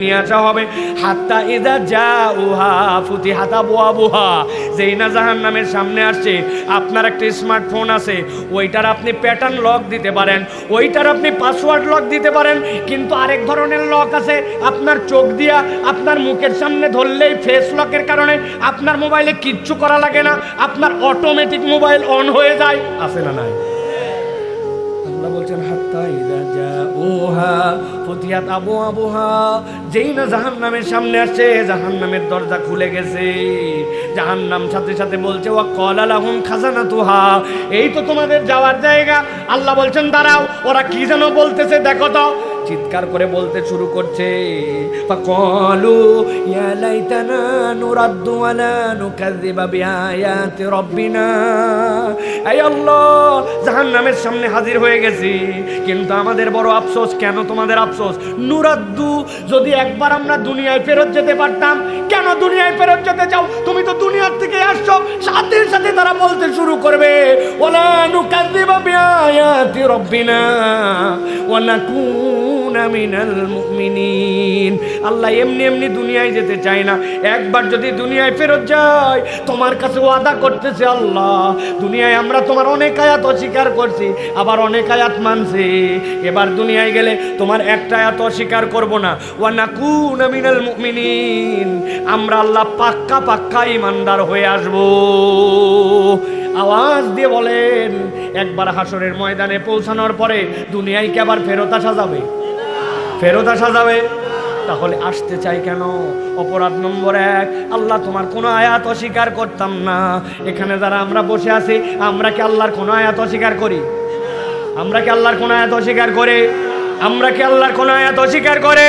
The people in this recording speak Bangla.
নিয়ে আসা হবে। হাত্তা ইযা জাউহা ফুতিহাত আবওয়াবুহা, যেই না জাহান্নামের সামনে আসছে, আপনার একটা স্মার্টফোন আছে, ওইটার আপনি প্যাটার্ন লক দিতে পারেন, ওইটার আপনি পাসওয়ার্ড লক দিতে পারেন, কিন্তু আরেক ধরনের লক আছে, আপনার চোখ দিয়া আপনার মুখের সামনে ধরলেই ফেস লকের কারণে আপনার মোবাইলে কিচ্ছু করা লাগে না, আপনার অটোমেটিক মোবাইল অন হয়ে যায়। আছে না নাই? আল্লাহ বলছেন হাত্তা ইযা জাউহা ফুতিহাত আবওয়াবুহা, যেই না জাহান্নামের সামনে আসছে, জাহান্নামের দরজা খুলে গেছে, জাহান্নাম সাথে সাথে বলছে ওয়া ক্বালা লাহুম খাজানাতুহা, এই তো তোমাদের যাওয়ার জায়গা। আল্লাহ বলছেন দাঁড়াও, ওরা কি যেন বলতেছে দেখো তো, চিৎকার করে বলতে শুরু করছে, ফাকালু ইয়া লাইতানা নুরাদ্দু ওয়া লা নুকাযযিবা বিআয়াতি রাব্বিনা। এই আল্লাহ, জাহান্নামের সামনে হাজির হয়ে গেছি, কিন্তু আমাদের বড় আফসোস। কেন তোমাদের আফসোস? নুরাদ্দু, যদি একবার আমরা দুনিয়ায় ফেরত যেতে পারতাম। কেন দুনিয়ায় ফেরত যেতে চাও? তুমি তো দুনিয়ার থেকে আসছো। সাথে সাথে তারা বলতে শুরু করবে ওয়ালা নুকাযযিবা বিআয়াতি রাব্বিনা ওয়া নাকুনা মিনাল মুমিনিন। আল্লাহ এমনি এমনি দুনিয়ায় যেতে চায় না, একবার যদি দুনিয়ায় ফেরত যায়, তোমার কাছে ওয়াদা করতেছে আল্লাহ, দুনিয়ায় আমরা তোমার অনেক আয়াত অস্বীকার করছি, আবার অনেক আয়াত মানছি, এবার দুনিয়ায় গেলে তোমার একটা আয়াত অস্বীকার করব না। ওয়া নাকুনা মিনাল মুমিনিন, আমরা আল্লাহ পাক্কা পাক্কা ঈমানদার হয়ে আসব। আওয়াজ দিয়ে বলেন, একবার হাসরের ময়দানে পৌঁছানোর পরে দুনিয়ায় কি আবার ফেরত আসা যাবে? ফেরত আসা যাবে? তাহলে আসতে চাই কেন? অপরাধ নম্বর 1, আল্লাহ তোমার কোনো আয়াত অস্বীকার করতাম না। এখানে যারা আমরা বসে আছি, আমরা কি আল্লাহর কোনো আয়াত অস্বীকার করি? আমরা কি আল্লাহর কোনো আয়াত অস্বীকার করে? আমরা কি আল্লাহর কোনো আয়াত অস্বীকার করে?